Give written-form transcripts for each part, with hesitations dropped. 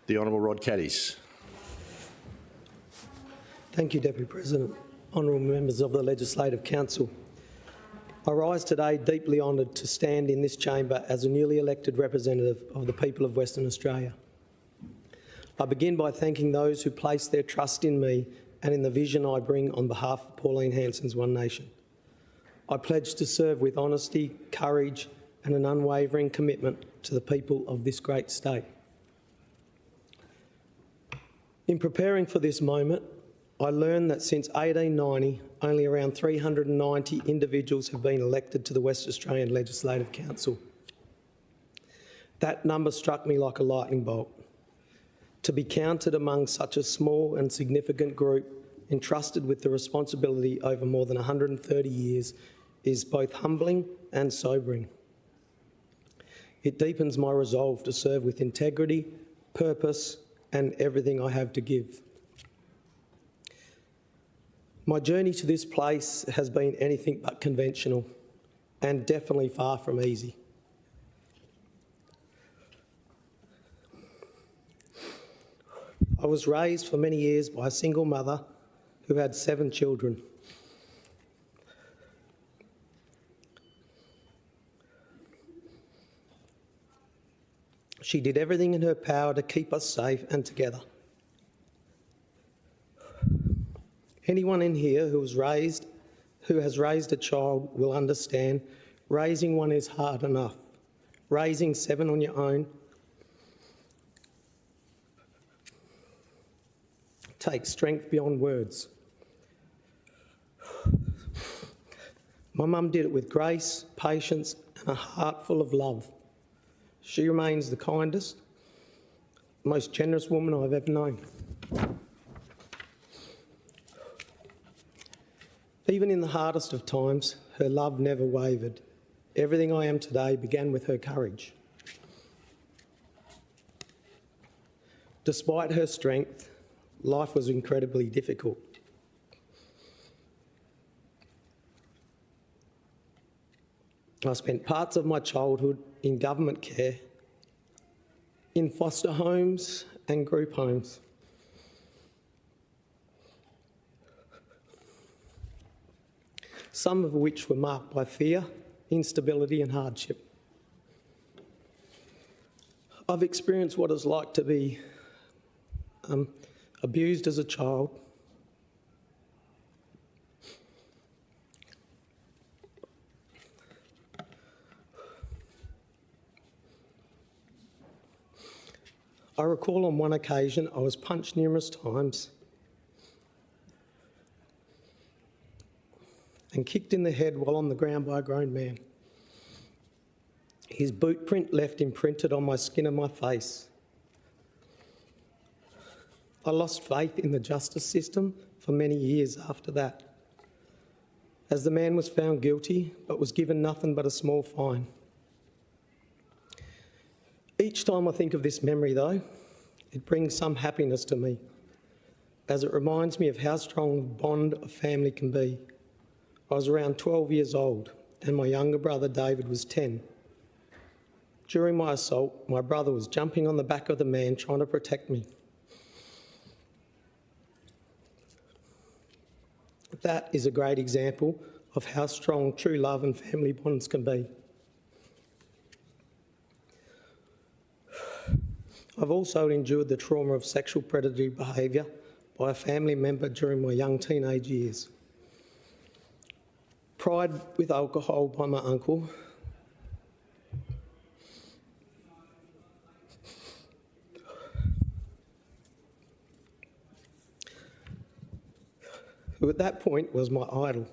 The Honourable Rod Caddies. Thank you, Deputy President. Honourable members of the Legislative Council. I rise today deeply honoured to stand in this chamber as a newly elected representative of the people of Western Australia. I begin by thanking those who place their trust in me and in the vision I bring on behalf of Pauline Hanson's One Nation. I pledge to serve with honesty, courage and an unwavering commitment to the people of this great state. In preparing for this moment, I learned that since 1890, only around 390 individuals have been elected to the West Australian Legislative Council. That number struck me like a lightning bolt. To be counted among such a small and significant group entrusted with the responsibility over more than 130 years is both humbling and sobering. It deepens my resolve to serve with integrity, purpose and everything I have to give. My journey to this place has been anything but conventional and definitely far from easy. I was raised for many years by a single mother who had 7 children. She did everything in her power to keep us safe and together. Anyone in here who has raised a child will understand raising one is hard enough. Raising 7 on your own takes strength beyond words. My mum did it with grace, patience and a heart full of love. She remains the kindest, most generous woman I've ever known. Even in the hardest of times, her love never wavered. Everything I am today began with her courage. Despite her strength, life was incredibly difficult. I spent parts of my childhood in government care, in foster homes and group homes. Some of which were marked by fear, instability and hardship. I've experienced what it's like to be abused as a child, I recall on one occasion I was punched numerous times and kicked in the head while on the ground by a grown man. His boot print left imprinted on my skin and my face. I lost faith in the justice system for many years after that, as the man was found guilty but was given nothing but a small fine. Each time I think of this memory though, it brings some happiness to me, as it reminds me of how strong a bond a family can be. I was around 12 years old and my younger brother David was 10. During my assault, my brother was jumping on the back of the man trying to protect me. That is a great example of how strong true love and family bonds can be. I've also endured the trauma of sexual predatory behaviour by a family member during my young teenage years. Pried with alcohol by my uncle, who at that point was my idol,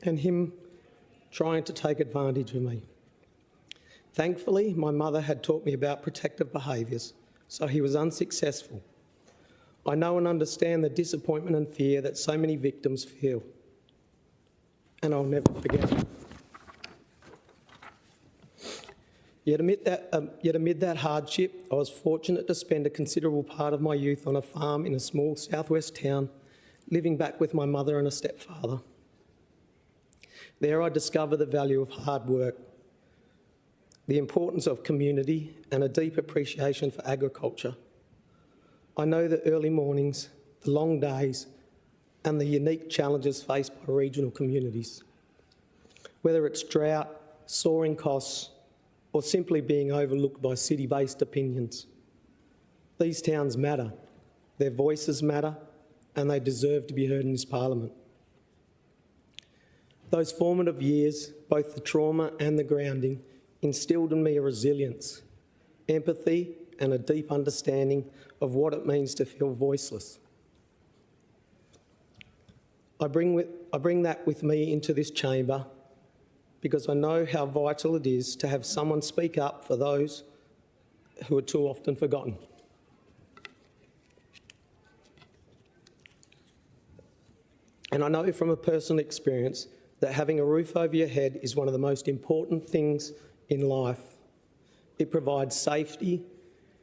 and him trying to take advantage of me. Thankfully, my mother had taught me about protective behaviours, so he was unsuccessful. I know and understand the disappointment and fear that so many victims feel, and I'll never forget it. Yet amid that hardship, I was fortunate to spend a considerable part of my youth on a farm in a small southwest town, living back with my mother and a stepfather. There I discovered the value of hard work. the importance of community and a deep appreciation for agriculture. I know the early mornings, the long days, and the unique challenges faced by regional communities. Whether it's drought, soaring costs, or simply being overlooked by city-based opinions. These towns matter, their voices matter, and they deserve to be heard in this Parliament. Those formative years, both the trauma and the grounding, instilled in me a resilience, empathy, and a deep understanding of what it means to feel voiceless. I bring that with me into this chamber because I know how vital it is to have someone speak up for those who are too often forgotten. And I know from a personal experience that having a roof over your head is one of the most important things in life. It provides safety,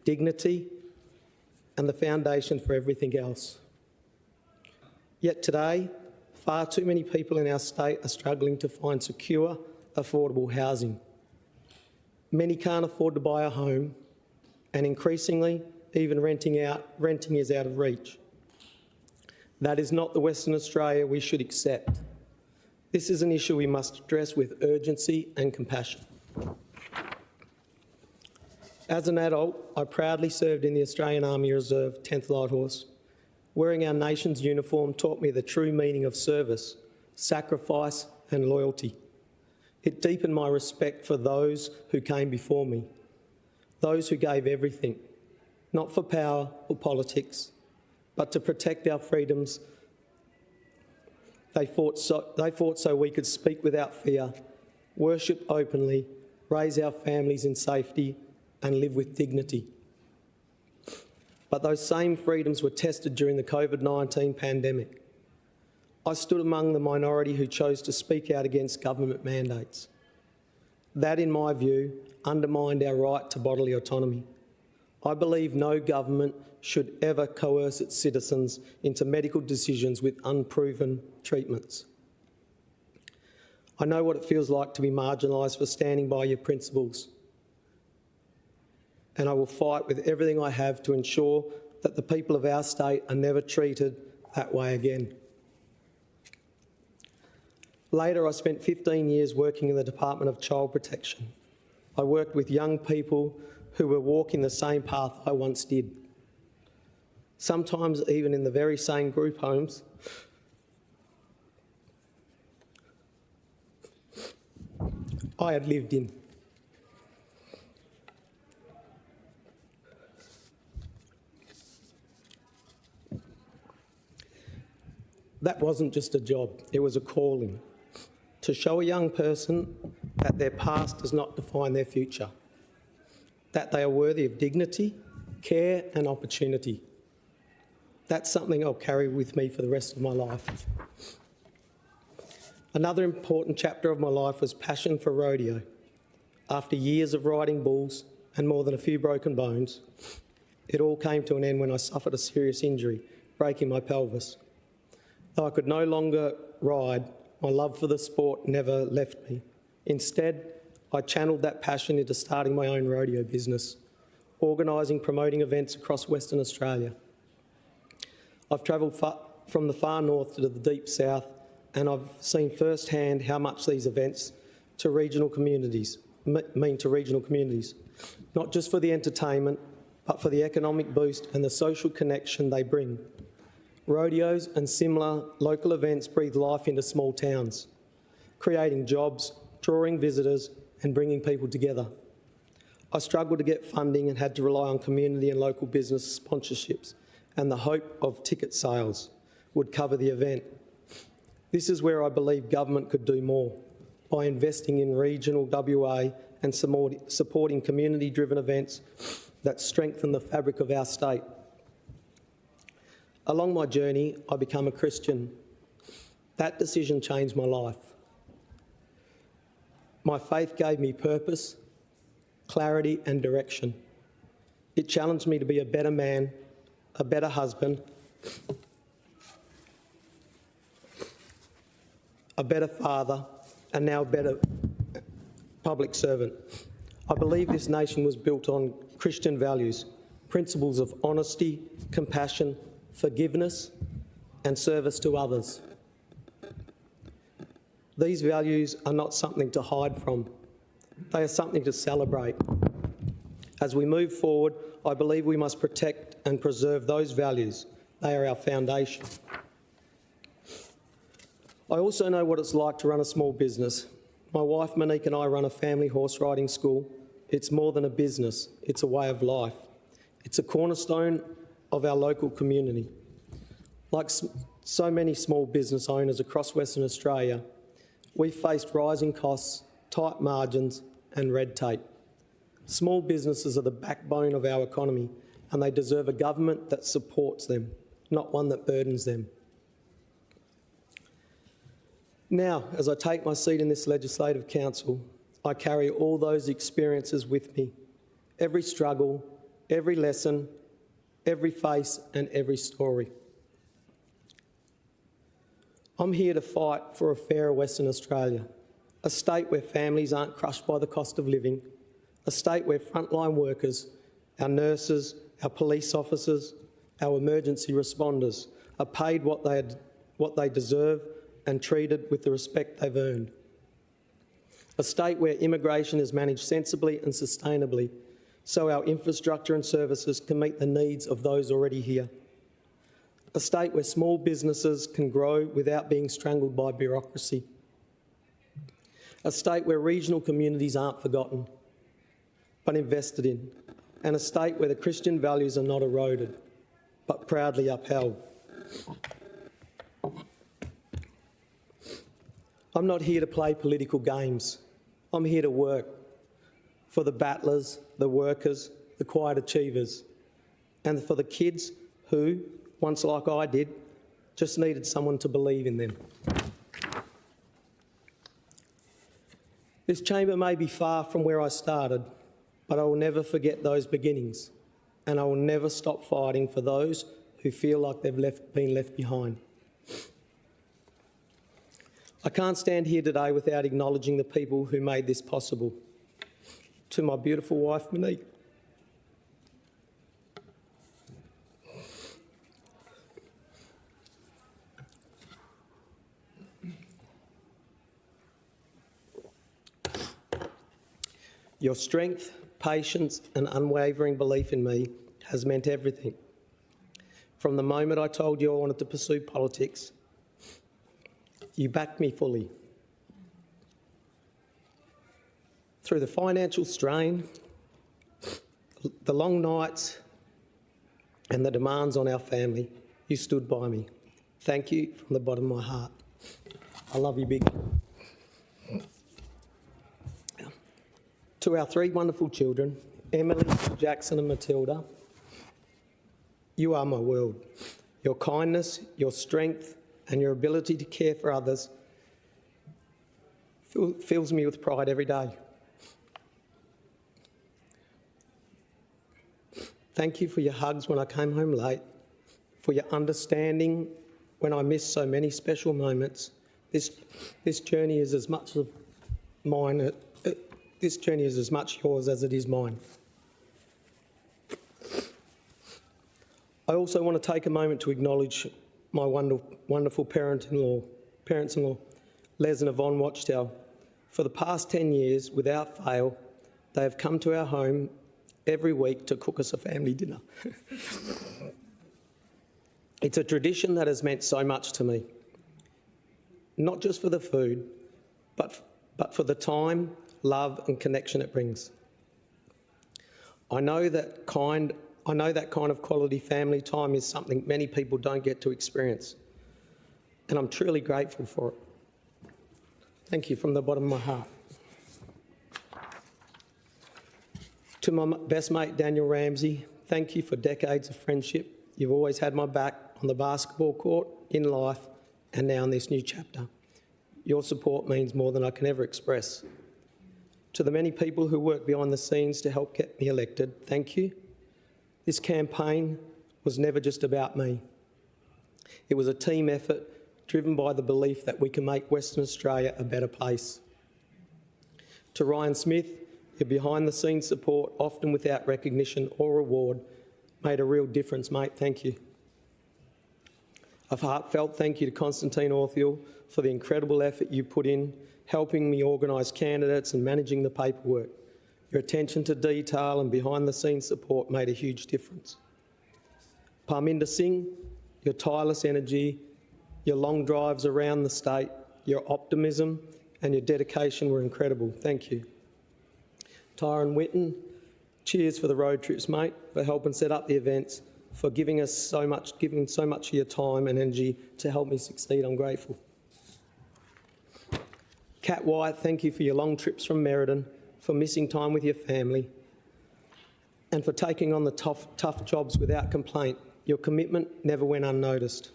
dignity, and the foundation for everything else. Yet today, far too many people in our state are struggling to find secure, affordable housing. Many can't afford to buy a home, and increasingly, even renting is out of reach. That is not the Western Australia we should accept. This is an issue we must address with urgency and compassion. As an adult, I proudly served in the Australian Army Reserve 10th Light Horse. Wearing our nation's uniform taught me the true meaning of service, sacrifice and loyalty. It deepened my respect for those who came before me, those who gave everything, not for power or politics, but to protect our freedoms. They fought so we could speak without fear, worship openly, raise our families in safety and live with dignity. But those same freedoms were tested during the COVID-19 pandemic. I stood among the minority who chose to speak out against government mandates. That, in my view, undermined our right to bodily autonomy. I believe no government should ever coerce its citizens into medical decisions with unproven treatments. I know what it feels like to be marginalised for standing by your principles, and I will fight with everything I have to ensure that the people of our state are never treated that way again. Later, I spent 15 years working in the Department of Child Protection. I worked with young people who were walking the same path I once did. Sometimes even in the very same group homes I had lived in. That wasn't just a job, it was a calling. To show a young person that their past does not define their future, that they are worthy of dignity, care and opportunity. That's something I'll carry with me for the rest of my life. Another important chapter of my life was passion for rodeo. After years of riding bulls and more than a few broken bones, it all came to an end when I suffered a serious injury, breaking my pelvis. Though I could no longer ride, my love for the sport never left me. Instead, I channelled that passion into starting my own rodeo business, organising, promoting events across Western Australia. I've travelled from the far north to the deep south, and I've seen firsthand how much these events mean to regional communities, not just for the entertainment, but for the economic boost and the social connection they bring. Rodeos and similar local events breathe life into small towns, creating jobs, drawing visitors and bringing people together. I struggled to get funding and had to rely on community and local business sponsorships, and the hope of ticket sales would cover the event. This is where I believe government could do more, by investing in regional WA and supporting community-driven events that strengthen the fabric of our state. Along my journey, I became a Christian. That decision changed my life. My faith gave me purpose, clarity and direction. It challenged me to be a better man, a better husband, a better father, and now a better public servant. I believe this nation was built on Christian values, principles of honesty, compassion, forgiveness, and service to others. These values are not something to hide from. They are something to celebrate. As we move forward, I believe we must protect and preserve those values. They are our foundation. I also know what it's like to run a small business. My wife Monique and I run a family horse riding school. It's more than a business, it's a way of life. It's a cornerstone of our local community. Like so many small business owners across Western Australia, we've faced rising costs, tight margins and red tape. Small businesses are the backbone of our economy and they deserve a government that supports them, not one that burdens them. Now, as I take my seat in this Legislative Council, I carry all those experiences with me. Every struggle, every lesson, every face and every story. I'm here to fight for a fairer Western Australia, a state where families aren't crushed by the cost of living, a state where frontline workers, our nurses, our police officers, our emergency responders are paid what they deserve and treated with the respect they've earned. A state where immigration is managed sensibly and sustainably so our infrastructure and services can meet the needs of those already here. A state where small businesses can grow without being strangled by bureaucracy. A state where regional communities aren't forgotten, but invested in. And a state where the Christian values are not eroded, but proudly upheld. I'm not here to play political games. I'm here to work for the battlers, the workers, the quiet achievers, and for the kids who, once like I did, just needed someone to believe in them. This chamber may be far from where I started, but I will never forget those beginnings, and I will never stop fighting for those who feel like they've been left behind. I can't stand here today without acknowledging the people who made this possible. To my beautiful wife, Monique. Your strength, patience and unwavering belief in me has meant everything. From the moment I told you I wanted to pursue politics, you backed me fully. Through the financial strain, the long nights and the demands on our family, you stood by me. Thank you from the bottom of my heart. I love you big. To our three wonderful children, Emily, Jackson and Matilda, you are my world. Your kindness, your strength and your ability to care for others fills me with pride every day. Thank you for your hugs when I came home late, for your understanding when I missed so many special moments. This journey is as much of mine. This journey is as much yours as it is mine. I also want to take a moment to acknowledge my wonderful parents-in-law, Les and Yvonne Watchtower. For the past 10 years, without fail, they have come to our home every week to cook us a family dinner. It's a tradition that has meant so much to me, not just for the food, but for the time, love and connection it brings. I know that kind of quality family time is something many people don't get to experience, and I'm truly grateful for it. Thank you from the bottom of my heart. To my best mate, Daniel Ramsey, thank you for decades of friendship. You've always had my back on the basketball court, in life, and now in this new chapter. Your support means more than I can ever express. To the many people who work behind the scenes to help get me elected, thank you. This campaign was never just about me. It was a team effort driven by the belief that we can make Western Australia a better place. To Ryan Smith, Your behind-the-scenes support, often without recognition or reward, made a real difference, mate. Thank you. A heartfelt thank you to Constantine Orthiel for the incredible effort you put in helping me organise candidates and managing the paperwork. Your attention to detail and behind-the-scenes support made a huge difference. Parminder Singh, your tireless energy, your long drives around the state, your optimism and your dedication were incredible. Thank you. Tyron Witten, cheers for the road trips, mate, for helping set up the events, for giving so much of your time and energy to help me succeed. I'm grateful. Kat White, thank you for your long trips from Merredin, for missing time with your family, and for taking on the tough jobs without complaint. Your commitment never went unnoticed.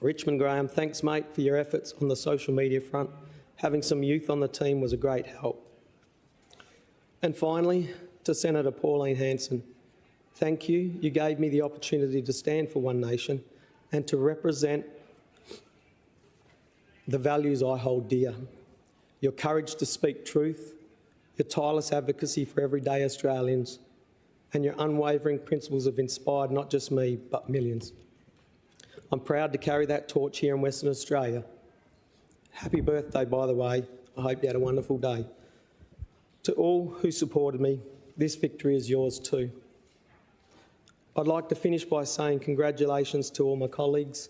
Richmond Graham, thanks, mate, for your efforts on the social media front. Having some youth on the team was a great help. And finally, to Senator Pauline Hanson, thank you. You gave me the opportunity to stand for One Nation and to represent the values I hold dear. Your courage to speak truth, your tireless advocacy for everyday Australians, and your unwavering principles have inspired not just me, but millions. I'm proud to carry that torch here in Western Australia. Happy birthday, by the way. I hope you had a wonderful day. To all who supported me, this victory is yours too. I'd like to finish by saying congratulations to all my colleagues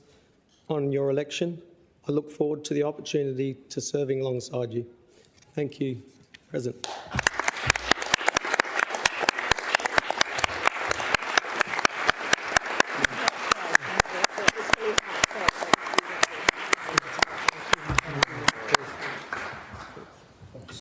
on your election. I look forward to the opportunity to serving alongside you. Thank you, President.